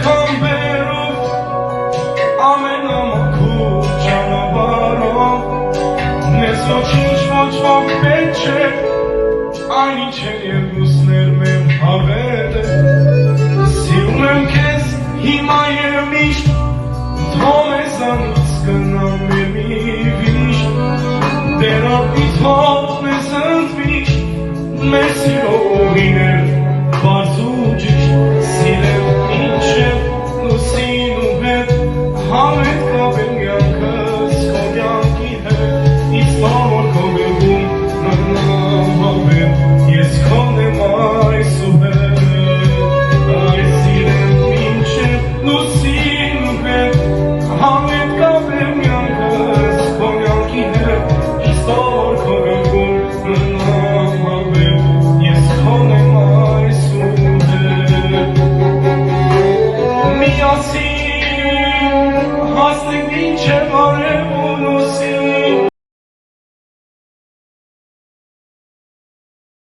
Քամբերով ամենամաքուր ճանապարհով մեզ ոչինչ ոչ ոք պետք չէ այն ինչ են երկուսներ մեր հավետը սիրում եմ քեզ հիմա և միշտ թող մեզանից գնա մեր մի վիշտ Տերապի թող մեզ ընդմիշտ մեր սիրո ուղիներ բարձ ու ճիշտ սիրեմ ինչ է լուսին ու հետ համետ կապեմ կյանքս քո կյանքի հետ իսկ որ քո գլխում մնամ հավեմ ես քոն եմ այս ու հետ այս սիրեմ ինչ է լուսին ու հետ համետ կապեմ կյանքս քո կյանքի հետ իսկ որ քո գլխում մնամ հավեմ ես քոն եմ այս ու հետ Միասին հասնենք ինչ է